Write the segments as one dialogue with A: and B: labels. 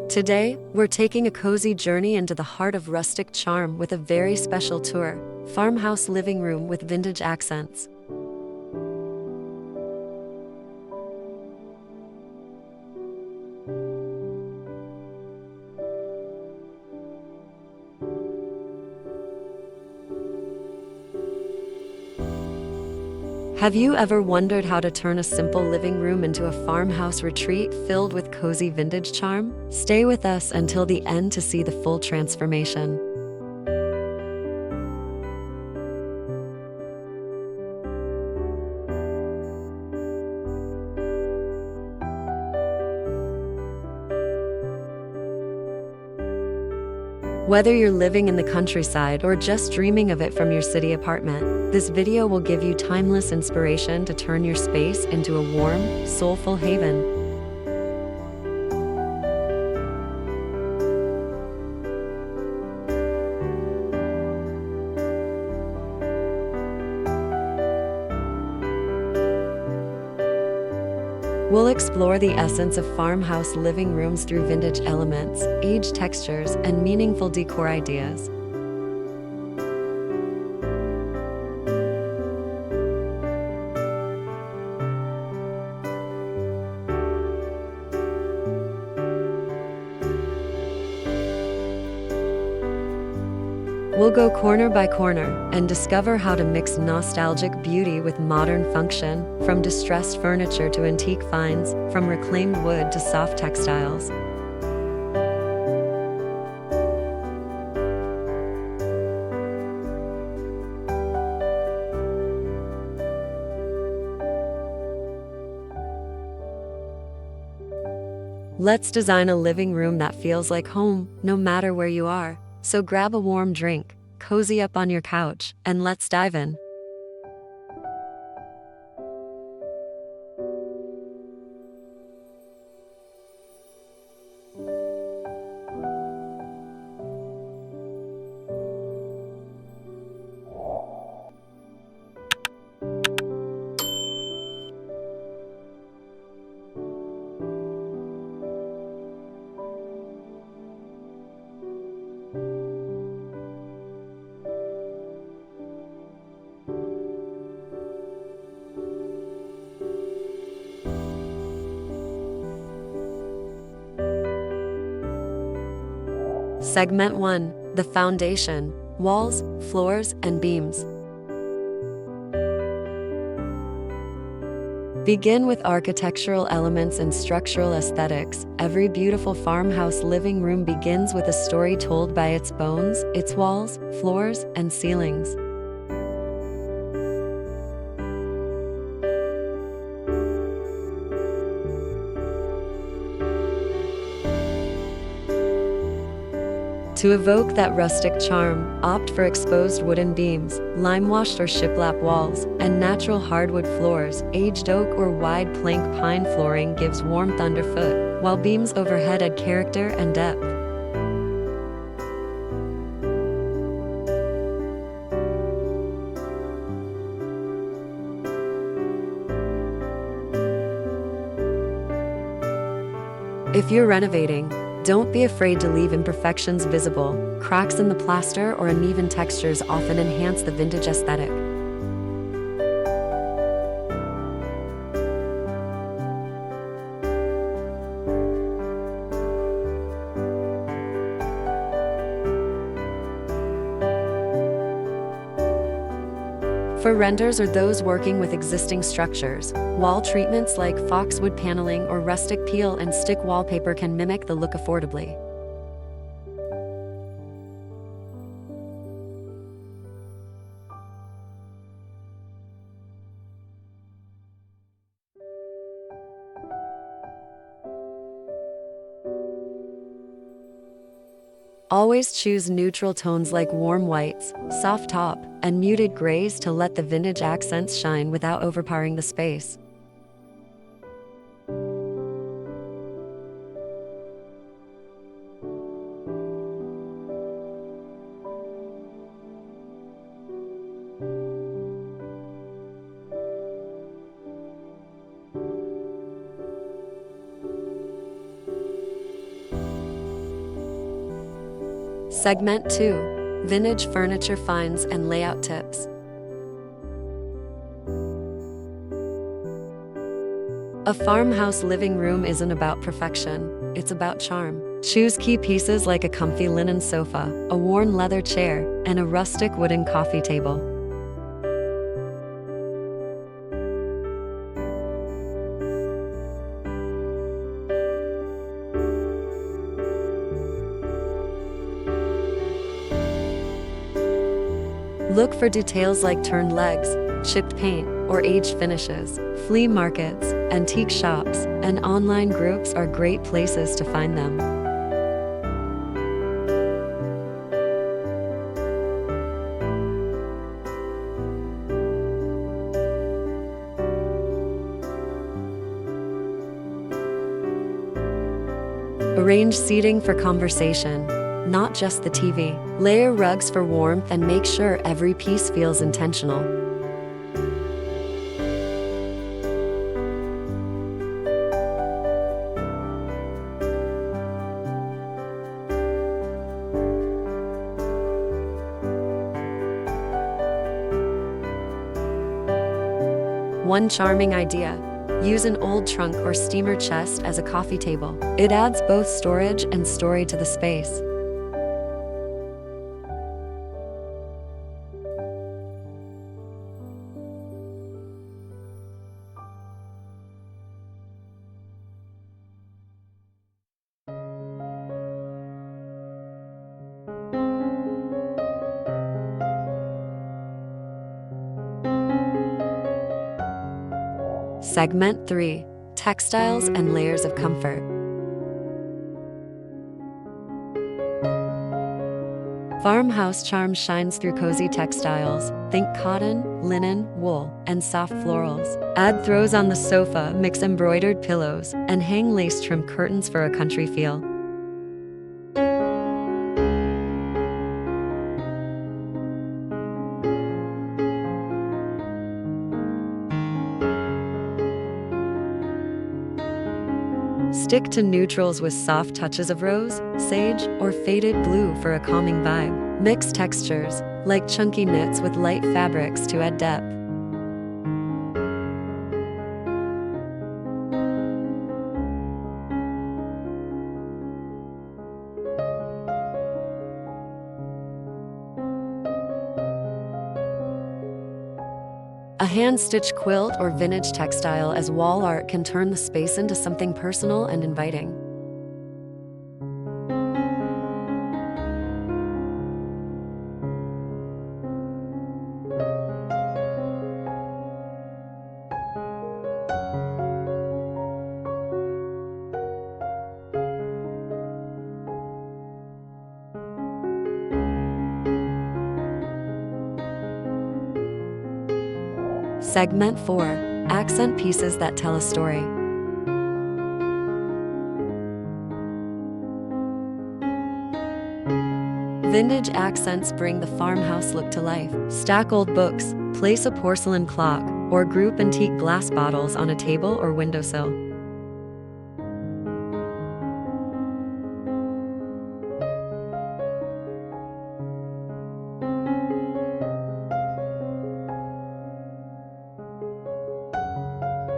A: Today, we're taking a cozy journey into the heart of rustic charm with a very special tour, Farmhouse Living Room with vintage accents. Have you ever wondered how to turn a simple living room into a farmhouse retreat filled with cozy vintage charm? Stay with us until the end to see the full transformation. Whether you're living in the countryside or just dreaming of it from your city apartment, this video will give you timeless inspiration to turn your space into a warm, soulful haven. We'll explore the essence of farmhouse living rooms through vintage elements, aged textures, and meaningful decor ideas. We'll go corner by corner and discover how to mix nostalgic beauty with modern function, from distressed furniture to antique finds, from reclaimed wood to soft textiles. Let's design a living room that feels like home, no matter where you are. So grab a warm drink, cozy up on your couch, and let's dive in. Segment 1. The foundation, walls, floors, and beams. Begin with architectural elements and structural aesthetics. Every beautiful farmhouse living room begins with a story told by its bones, its walls, floors, and ceilings. To evoke that rustic charm, opt for exposed wooden beams, lime-washed or shiplap walls, and natural hardwood floors. Aged oak or wide plank pine flooring gives warmth underfoot, while beams overhead add character and depth. If you're renovating, don't be afraid to leave imperfections visible. Cracks in the plaster or uneven textures often enhance the vintage aesthetic. For renters or those working with existing structures, wall treatments like foxwood paneling or rustic peel and stick wallpaper can mimic the look affordably. Always choose neutral tones like warm whites, soft taupe, and muted grays to let the vintage accents shine without overpowering the space. Segment 2: Vintage Furniture Finds and Layout Tips. A farmhouse living room isn't about perfection, it's about charm. Choose key pieces like a comfy linen sofa, a worn leather chair, and a rustic wooden coffee table. Look for details like turned legs, chipped paint, or aged finishes. Flea markets, antique shops, and online groups are great places to find them. Arrange seating for conversation, not just the TV. Layer rugs for warmth and make sure every piece feels intentional. One charming idea: use an old trunk or steamer chest as a coffee table. It adds both storage and story to the space. Segment 3: Textiles and Layers of Comfort. Farmhouse charm shines through cozy textiles. Think cotton, linen, wool, and soft florals. Add throws on the sofa, mix embroidered pillows, and hang lace-trimmed curtains for a country feel. Stick to neutrals with soft touches of rose, sage, or faded blue for a calming vibe. Mix textures, like chunky knits with light fabrics to add depth. A hand-stitched quilt or vintage textile as wall art can turn the space into something personal and inviting. Segment 4: Accent Pieces that Tell a Story. Vintage accents bring the farmhouse look to life. Stack old books, place a porcelain clock, or group antique glass bottles on a table or windowsill.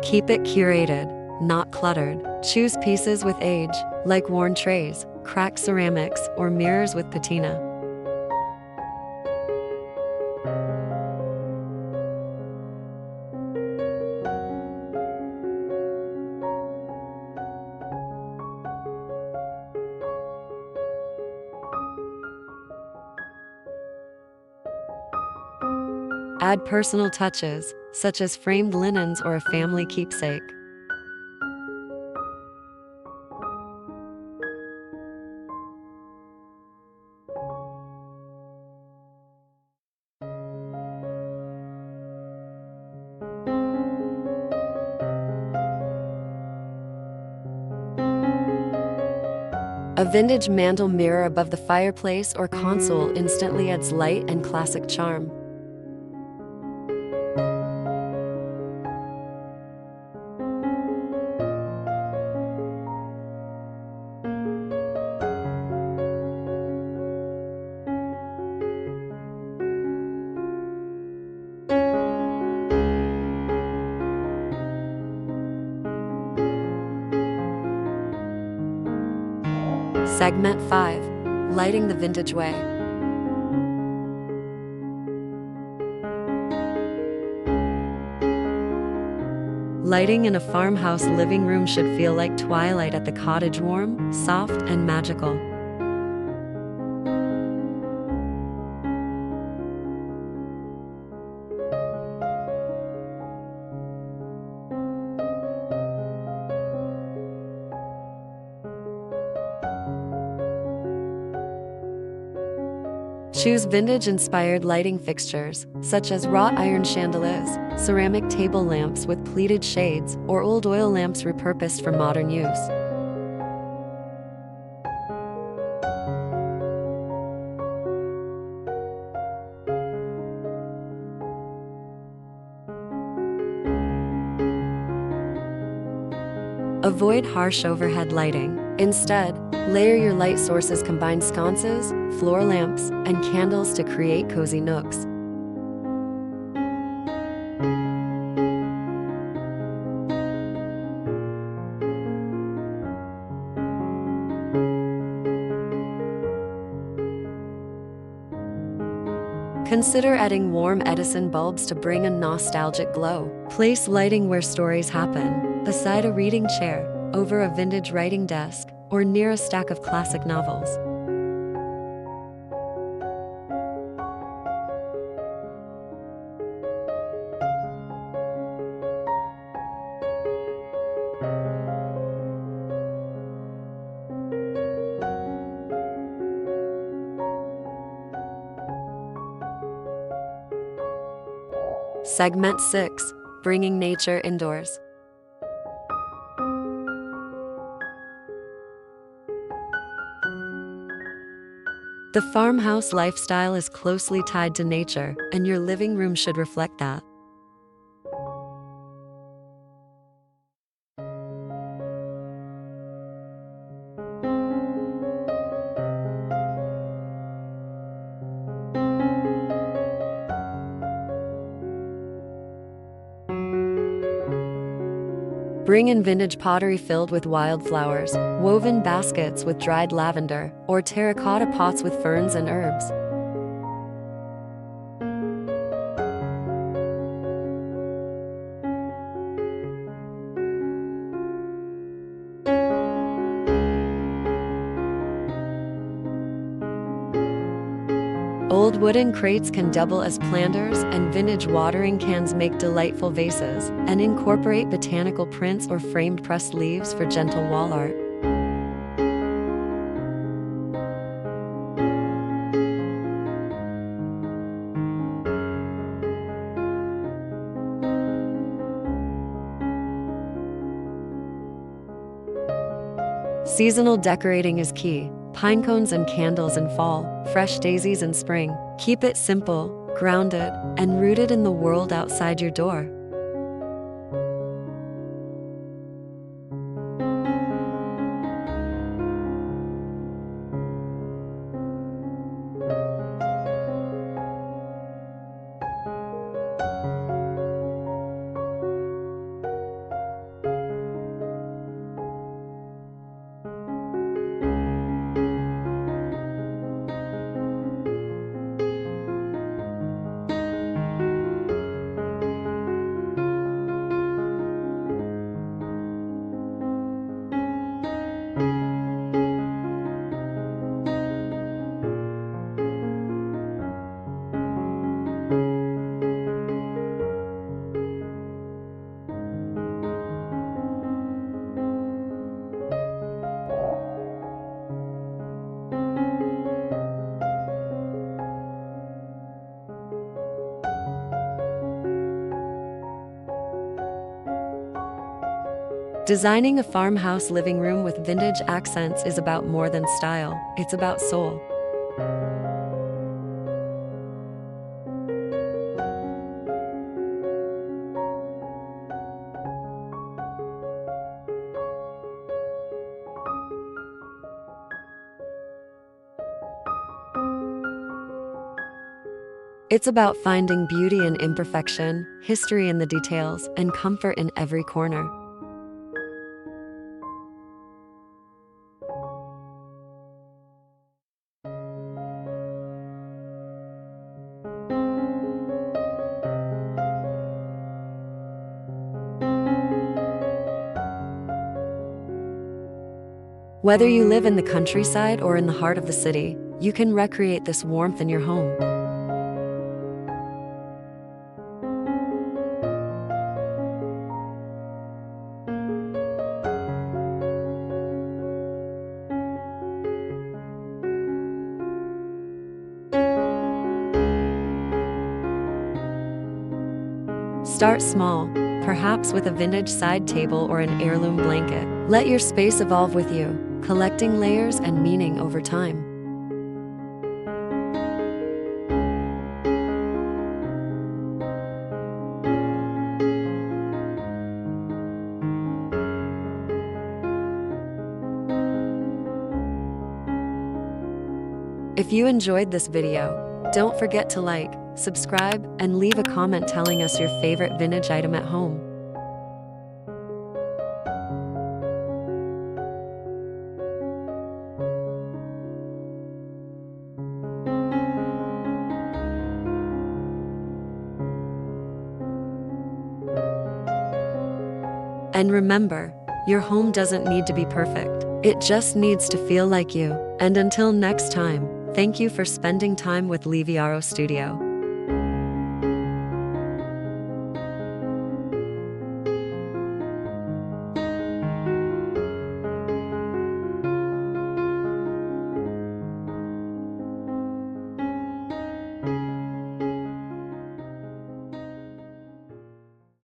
A: Keep it curated, not cluttered. Choose pieces with age, like worn trays, cracked ceramics, or mirrors with patina. Add personal touches, such as framed linens or a family keepsake. A vintage mantel mirror above the fireplace or console instantly adds light and classic charm. Segment 5. Lighting the vintage way. Lighting in a farmhouse living room should feel like twilight at the cottage, warm, soft, and magical. Choose vintage-inspired lighting fixtures, such as wrought iron chandeliers, ceramic table lamps with pleated shades, or old oil lamps repurposed for modern use. Avoid harsh overhead lighting. Instead, layer your light sources, combine sconces, floor lamps, and candles to create cozy nooks. Consider adding warm Edison bulbs to bring a nostalgic glow. Place lighting where stories happen, beside a reading chair, over a vintage writing desk, or near a stack of classic novels. Segment 6. Bringing nature indoors. The farmhouse lifestyle is closely tied to nature, and your living room should reflect that. Bring in vintage pottery filled with wildflowers, woven baskets with dried lavender, or terracotta pots with ferns and herbs. Old wooden crates can double as planters, and vintage watering cans make delightful vases, and incorporate botanical prints or framed pressed leaves for gentle wall art. Seasonal decorating is key. Pine cones and candles in fall, fresh daisies in spring. Keep it simple, grounded, and rooted in the world outside your door. Designing a farmhouse living room with vintage accents is about more than style, it's about soul. It's about finding beauty in imperfection, history in the details, and comfort in every corner. Whether you live in the countryside or in the heart of the city, you can recreate this warmth in your home. Start small, perhaps with a vintage side table or an heirloom blanket. Let your space evolve with you, collecting layers and meaning over time. If you enjoyed this video, don't forget to like, subscribe, and leave a comment telling us your favorite vintage item at home. And remember, your home doesn't need to be perfect. It just needs to feel like you. And until next time, thank you for spending time with Liviaro Studio.